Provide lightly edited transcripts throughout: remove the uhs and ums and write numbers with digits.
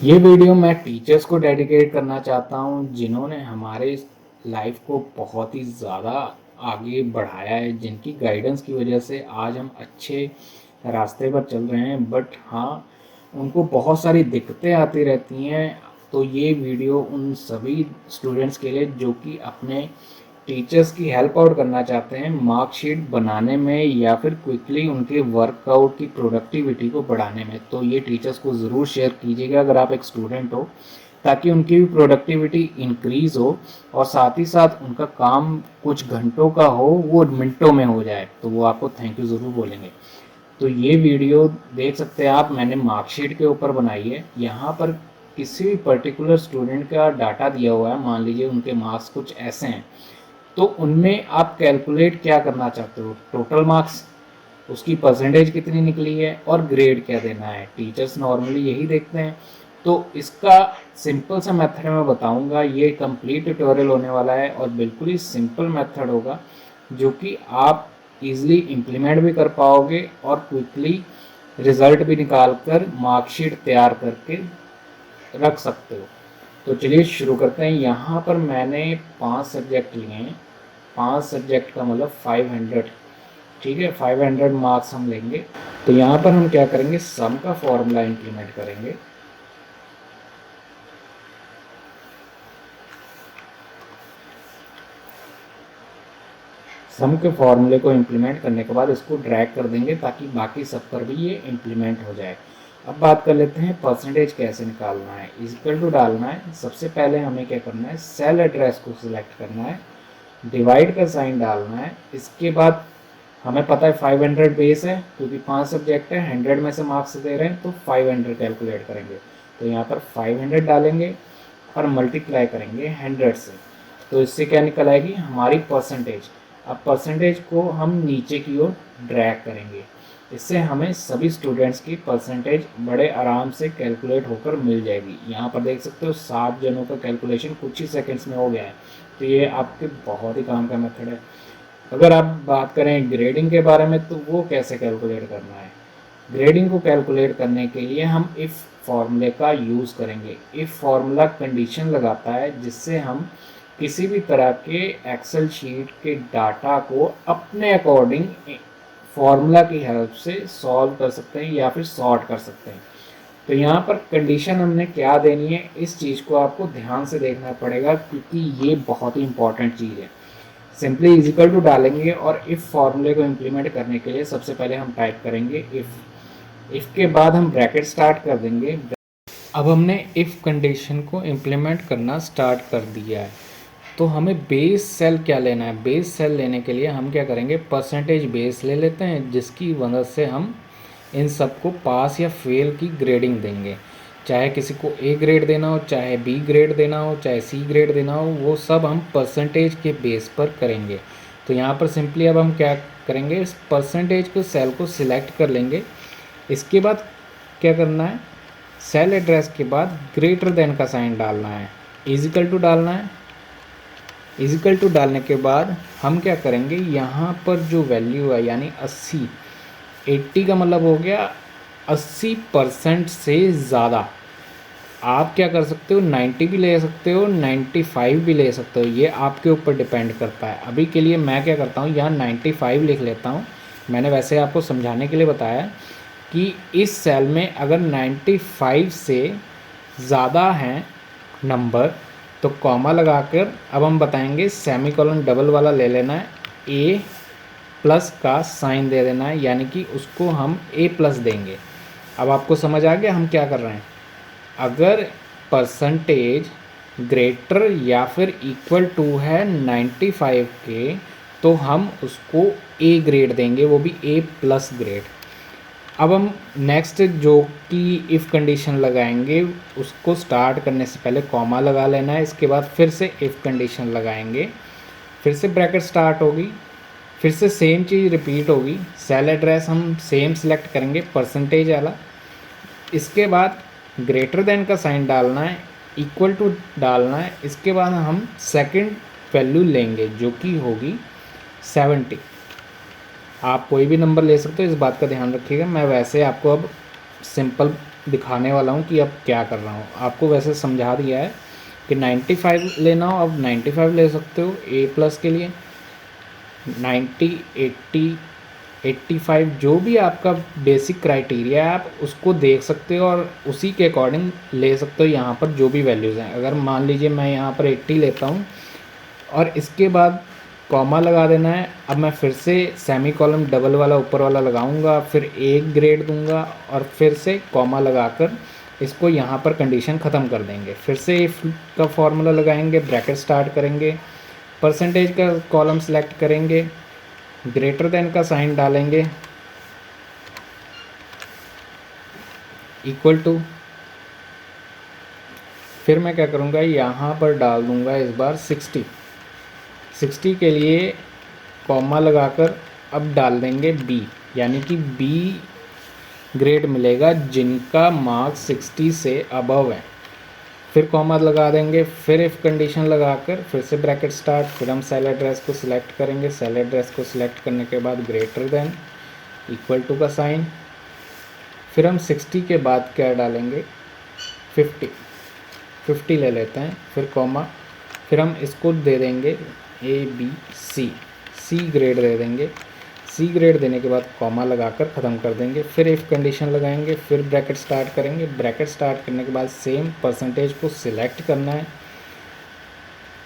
ये वीडियो मैं टीचर्स को डेडिकेट करना चाहता हूँ जिन्होंने हमारे लाइफ को बहुत ही ज़्यादा आगे बढ़ाया है, जिनकी गाइडेंस की वजह से आज हम अच्छे रास्ते पर चल रहे हैं। बट हाँ, उनको बहुत सारी दिक्कतें आती रहती हैं। तो ये वीडियो उन सभी स्टूडेंट्स के लिए जो कि अपने टीचर्स की हेल्प आउट करना चाहते हैं मार्कशीट बनाने में या फिर क्विकली उनके वर्कआउट की प्रोडक्टिविटी को बढ़ाने में। तो ये टीचर्स को ज़रूर शेयर कीजिएगा अगर आप एक स्टूडेंट हो, ताकि उनकी भी प्रोडक्टिविटी इंक्रीज़ हो और साथ ही साथ उनका काम कुछ घंटों का हो वो मिनटों में हो जाए, तो वो आपको थैंक यू ज़रूर बोलेंगे। तो ये वीडियो देख सकते हैं आप, मैंने मार्कशीट के ऊपर बनाई है। यहाँ पर किसी भी पर्टिकुलर स्टूडेंट का डाटा दिया हुआ है, मान लीजिए उनके मार्क्स कुछ ऐसे हैं, तो उनमें आप कैलकुलेट क्या करना चाहते हो, टोटल मार्क्स, उसकी परसेंटेज कितनी निकली है और ग्रेड क्या देना है। टीचर्स नॉर्मली यही देखते हैं। तो इसका सिंपल सा मेथड मैं बताऊंगा। ये कंप्लीट ट्यूटोरियल होने वाला है और बिल्कुल ही सिंपल मेथड होगा जो कि आप इजीली इम्प्लीमेंट भी कर पाओगे और क्विकली रिजल्ट भी निकाल कर मार्कशीट तैयार करके रख सकते हो। तो चलिए शुरू करते हैं। यहाँ पर मैंने 5 सब्जेक्ट लिए हैं। 5 सब्जेक्ट का मतलब 500, ठीक है। 500 मार्क्स हम लेंगे। तो यहाँ पर हम क्या करेंगे, सम का फॉर्मूला इंप्लीमेंट करेंगे। सम के फॉर्मूले को इंप्लीमेंट करने के बाद इसको ड्रैग कर देंगे ताकि बाकी सब पर भी ये इंप्लीमेंट हो जाए। अब बात कर लेते हैं परसेंटेज कैसे निकालना है। इक्वल टू डालना है। सबसे पहले हमें क्या करना है, सेल एड्रेस को सिलेक्ट करना है, डिवाइड का साइन डालना है। इसके बाद हमें पता है 500 बेस है क्योंकि 5 सब्जेक्ट है, 100 में से मार्क्स दे रहे हैं तो 500 कैलकुलेट करेंगे। तो यहाँ पर 500 डालेंगे और मल्टीप्लाई करेंगे 100 से। तो इससे क्या निकल आएगी हमारी परसेंटेज। अब परसेंटेज को हम नीचे की ओर ड्रैग करेंगे। इससे हमें सभी स्टूडेंट्स की परसेंटेज बड़े आराम से कैलकुलेट होकर मिल जाएगी। यहाँ पर देख सकते हो 7 जनों का कैलकुलेशन कुछ ही सेकंड्स में हो गया है। तो ये आपके बहुत ही काम का मेथड है। अगर आप बात करें ग्रेडिंग के बारे में, तो वो कैसे कैलकुलेट करना है। ग्रेडिंग को कैलकुलेट करने के लिए हम इफ़ फॉर्मूले का यूज़ करेंगे। इफ़ फॉर्मूला कंडीशन लगाता है जिससे हम किसी भी तरह के एक्सेल शीट के डाटा को अपने अकॉर्डिंग फॉर्मूला की हेल्प से सॉल्व कर सकते हैं या फिर सॉर्ट कर सकते हैं। तो यहाँ पर कंडीशन हमने क्या देनी है, इस चीज़ को आपको ध्यान से देखना पड़ेगा क्योंकि ये बहुत ही इंपॉर्टेंट चीज़ है। सिंपली इजिकल टू डालेंगे और इफ़ फॉर्मूले को इम्प्लीमेंट करने के लिए सबसे पहले हम टाइप करेंगे इफ़ के बाद हम ब्रैकेट स्टार्ट कर देंगे। अब हमने इफ़ कंडीशन को इम्प्लीमेंट करना स्टार्ट कर दिया है। तो हमें बेस सेल क्या लेना है। बेस सेल लेने के लिए हम क्या करेंगे, परसेंटेज बेस ले लेते हैं जिसकी मदद से हम इन सबको पास या फेल की ग्रेडिंग देंगे। चाहे किसी को ए ग्रेड देना हो, चाहे बी ग्रेड देना हो, चाहे सी ग्रेड देना हो, वो सब हम परसेंटेज के बेस पर करेंगे। तो यहाँ पर सिंपली अब हम क्या करेंगे, इस परसेंटेज को सेल को सिलेक्ट कर लेंगे। इसके बाद क्या करना है, सेल एड्रेस के बाद ग्रेटर देन का साइन डालना है, इजिकल टू डालना है। इजिकल टू डालने के बाद हम क्या करेंगे, यहाँ पर जो वैल्यू है यानी 80, 80 का मतलब हो गया 80% से ज़्यादा। आप क्या कर सकते हो, 90 भी ले सकते हो, 95 भी ले सकते हो, ये आपके ऊपर डिपेंड करता है। अभी के लिए मैं क्या करता हूँ, यहाँ 95 लिख लेता हूँ। मैंने वैसे आपको समझाने के लिए बताया कि इस सेल में अगर 95 से ज़्यादा हैं नंबर तो कॉमा लगाकर अब हम बताएंगे सेमीकोलन डबल वाला ले लेना है, ए प्लस का साइन दे देना है, यानी कि उसको हम ए प्लस देंगे। अब आपको समझ आ गया हम क्या कर रहे हैं। अगर परसेंटेज ग्रेटर या फिर इक्वल टू है 95 के तो हम उसको ए ग्रेड देंगे, वो भी ए प्लस ग्रेड। अब हम नेक्स्ट जो कि इफ़ कंडीशन लगाएंगे उसको स्टार्ट करने से पहले कॉमा लगा लेना है। इसके बाद फिर से इफ़ कंडीशन लगाएंगे, फिर से ब्रैकेट स्टार्ट होगी, फिर से सेम चीज़ रिपीट होगी। सेल एड्रेस हम सेम सिलेक्ट करेंगे परसेंटेज वाला। इसके बाद ग्रेटर देन का साइन डालना है, इक्वल टू डालना है। इसके बाद हम सेकंड वैल्यू लेंगे जो कि होगी 70। आप कोई भी नंबर ले सकते हो, इस बात का ध्यान रखिएगा। मैं वैसे आपको अब सिंपल दिखाने वाला हूँ कि अब क्या कर रहा हूँ। आपको वैसे समझा दिया है कि 95 लेना हो, अब 95 ले सकते हो ए प्लस के लिए। 90, 80, 85 जो भी आपका बेसिक क्राइटेरिया है आप उसको देख सकते हो और उसी के अकॉर्डिंग ले सकते हो यहाँ पर जो भी वैल्यूज़ हैं। अगर मान लीजिए मैं यहाँ पर 80 लेता हूँ और इसके बाद कॉमा लगा देना है। अब मैं फिर से सेमी कॉलम डबल वाला ऊपर वाला लगाऊंगा, फिर एक ग्रेड दूंगा और फिर से कॉमा लगाकर इसको यहाँ पर कंडीशन ख़त्म कर देंगे। फिर से इफ का फॉर्मूला लगाएंगे, ब्रैकेट स्टार्ट करेंगे, परसेंटेज का कॉलम सेलेक्ट करेंगे, ग्रेटर देन का साइन डालेंगे, इक्वल टू, फिर मैं क्या करूँगा यहाँ पर डाल दूँगा इस बार 60 के लिए कॉमा लगाकर अब डाल देंगे बी, यानी कि बी ग्रेड मिलेगा जिनका मार्क्स 60 से अबव है। फिर कॉमा लगा देंगे, फिर इफ़ कंडीशन लगाकर फिर से ब्रैकेट स्टार्ट, फिर हम सेल एड्रेस को सिलेक्ट करेंगे। सेल एड्रेस को सिलेक्ट करने के बाद ग्रेटर देन, इक्वल टू का साइन, फिर हम 60 के बाद क्या डालेंगे 50 ले लेते हैं, फिर कॉमा, फिर हम इसको दे देंगे ABC, सी ग्रेड दे देंगे। सी ग्रेड देने के बाद कॉमा लगाकर ख़त्म कर देंगे, फिर इफ़ कंडीशन लगाएंगे, फिर ब्रैकेट स्टार्ट करेंगे। ब्रैकेट स्टार्ट करने के बाद सेम परसेंटेज को सिलेक्ट करना है।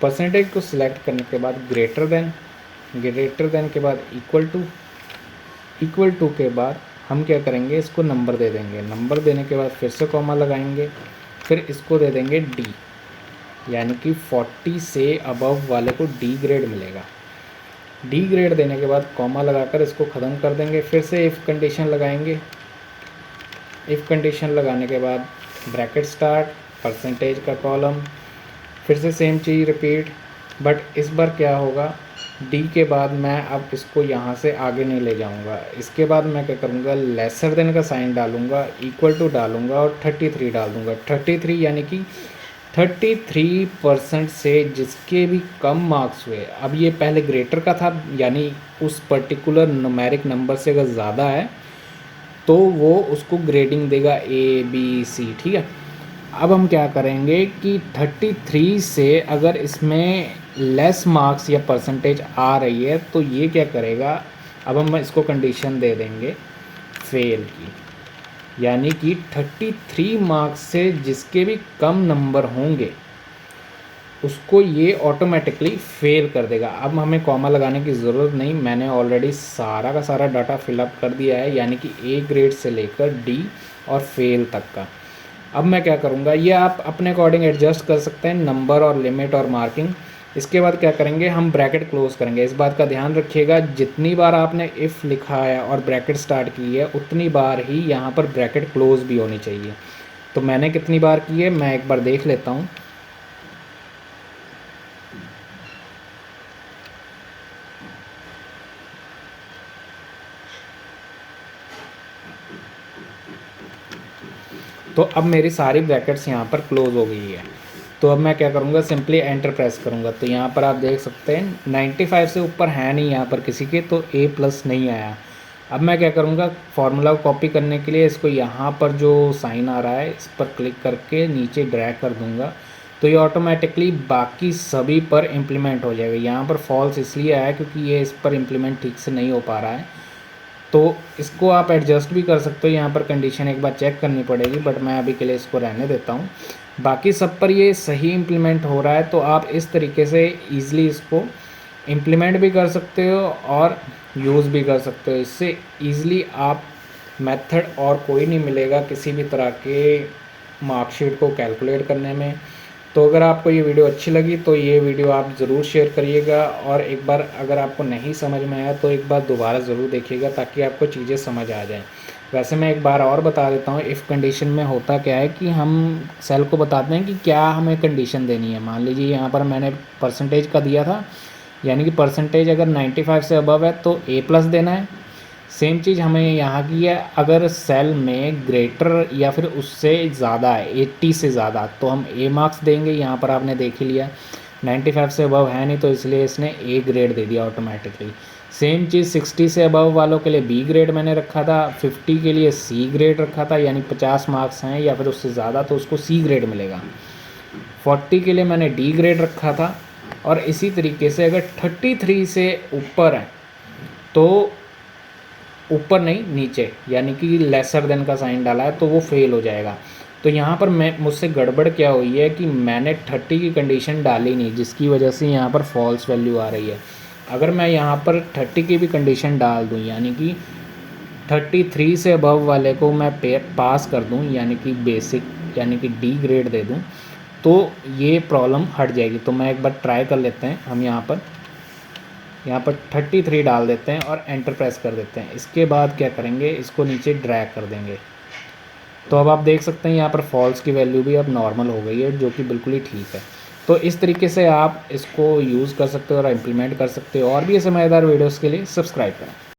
परसेंटेज को सिलेक्ट करने के बाद ग्रेटर देन के बाद इक्वल टू के बाद हम क्या करेंगे इसको नंबर दे देंगे। नंबर देने के बाद फिर से कॉमा लगाएंगे, फिर इसको दे देंगे डी, यानी कि 40 से अबव वाले को डी ग्रेड मिलेगा। डी ग्रेड देने के बाद कॉमा लगाकर इसको ख़त्म कर देंगे, फिर से इफ़ कंडीशन लगाएंगे। इफ़ कंडीशन लगाने के बाद ब्रैकेट स्टार्ट, परसेंटेज का कॉलम, फिर से सेम चीज़ रिपीट, बट इस बार क्या होगा डी के बाद मैं अब इसको यहाँ से आगे नहीं ले जाऊँगा। इसके बाद मैं क्या करूँगा लेसर देन का साइन डालूँगा, इक्वल टू डालूँगा और 33 डाल दूँगा। 33 यानी कि 33% से जिसके भी कम मार्क्स हुए, अब ये पहले ग्रेटर का था, यानी उस पर्टिकुलर न्यूमेरिक नंबर से अगर ज़्यादा है तो वो उसको ग्रेडिंग देगा ABC, ठीक है। अब हम क्या करेंगे कि 33 से अगर इसमें लेस मार्क्स या परसेंटेज आ रही है तो ये क्या करेगा, अब हम इसको कंडीशन दे देंगे फेल की, यानी कि 33 मार्क्स से जिसके भी कम नंबर होंगे उसको ये ऑटोमेटिकली फेल कर देगा। अब हमें कॉमा लगाने की ज़रूरत नहीं, मैंने ऑलरेडी सारा का सारा डाटा फिलअप कर दिया है, यानी कि ए ग्रेड से लेकर डी और फेल तक का। अब मैं क्या करूँगा, ये आप अपने अकॉर्डिंग एडजस्ट कर सकते हैं, नंबर और लिमिट और मार्किंग। इसके बाद क्या करेंगे हम ब्रैकेट क्लोज करेंगे। इस बात का ध्यान रखिएगा जितनी बार आपने इफ़ लिखा है और ब्रैकेट स्टार्ट की है उतनी बार ही यहाँ पर ब्रैकेट क्लोज भी होनी चाहिए। तो मैंने कितनी बार की है मैं एक बार देख लेता हूँ। तो अब मेरी सारी ब्रैकेट्स यहाँ पर क्लोज हो गई है। तो अब मैं क्या करूँगा सिंपली एंटर प्रेस करूँगा। तो यहाँ पर आप देख सकते हैं 95 से ऊपर है नहीं यहाँ पर किसी के, तो A प्लस नहीं आया। अब मैं क्या करूँगा फार्मूला को कॉपी करने के लिए इसको यहाँ पर जो साइन आ रहा है इस पर क्लिक करके नीचे ड्रैग कर दूँगा, तो ये ऑटोमेटिकली बाकी सभी पर इम्प्लीमेंट हो जाएगा। यहाँ पर फॉल्स इसलिए आया क्योंकि ये इस पर इम्प्लीमेंट ठीक से नहीं हो पा रहा है, तो इसको आप एडजस्ट भी कर सकते हो। यहाँ पर कंडीशन एक बार चेक करनी पड़ेगी, बट मैं अभी के लिए इसको रहने देता हूँ। बाकी सब पर ये सही इम्प्लीमेंट हो रहा है, तो आप इस तरीके से ईज़िली इसको इम्प्लीमेंट भी कर सकते हो और यूज़ भी कर सकते हो। इससे ईज़िली आप मेथड और कोई नहीं मिलेगा किसी भी तरह के मार्कशीट को कैलकुलेट करने में। तो अगर आपको ये वीडियो अच्छी लगी तो ये वीडियो आप ज़रूर शेयर करिएगा, और एक बार अगर आपको नहीं समझ में आया तो एक बार दोबारा ज़रूर देखिएगा ताकि आपको चीज़ें समझ आ जाएं। वैसे मैं एक बार और बता देता हूँ, इफ़ कंडीशन में होता क्या है कि हम सेल को बताते हैं कि क्या हमें कंडीशन देनी है। मान लीजिए यहाँ पर मैंने परसेंटेज का दिया था, यानी कि परसेंटेज अगर 95 से अबव है तो A प्लस देना है। सेम चीज़ हमें यहाँ की है, अगर सेल में ग्रेटर या फिर उससे ज़्यादा है 80 से ज़्यादा तो हम A मार्क्स देंगे। यहाँ पर आपने देख ही लिया 95 से अबव है नहीं, तो इसलिए इसने A ग्रेड दे दिया ऑटोमेटिकली। सेम चीज़ 60 से अबव वालों के लिए बी ग्रेड मैंने रखा था, 50 के लिए सी ग्रेड रखा था, यानी 50 मार्क्स हैं या फिर उससे ज़्यादा तो उसको सी ग्रेड मिलेगा। 40 के लिए मैंने डी ग्रेड रखा था। और इसी तरीके से अगर 33 से ऊपर है तो ऊपर नहीं नीचे, यानी कि लेसर देन का साइन डाला है तो वो फेल हो जाएगा। तो यहाँ पर मुझसे गड़बड़ क्या हुई है कि मैंने 30 की कंडीशन डाली नहीं, जिसकी वजह से यहाँ पर फॉल्स वैल्यू आ रही है। अगर मैं यहाँ पर 30 की भी कंडीशन डाल दूँ, यानी कि 33 से अबव वाले को मैं पास कर दूँ, यानी कि बेसिक यानी कि डी ग्रेड दे दूँ, तो ये प्रॉब्लम हट जाएगी। तो मैं एक बार ट्राई कर लेते हैं। हम यहाँ पर 33 डाल देते हैं और एंटर प्रेस कर देते हैं। इसके बाद क्या करेंगे, इसको नीचे ड्रैग कर देंगे। तो अब आप देख सकते हैं यहाँ पर फॉल्स की वैल्यू भी अब नॉर्मल हो गई है, जो कि बिल्कुल ही ठीक है। तो इस तरीके से आप इसको यूज़ कर सकते हो और इम्प्लीमेंट कर सकते हो। और भी ऐसे मज़ेदार वीडियोज़ के लिए सब्सक्राइब करें।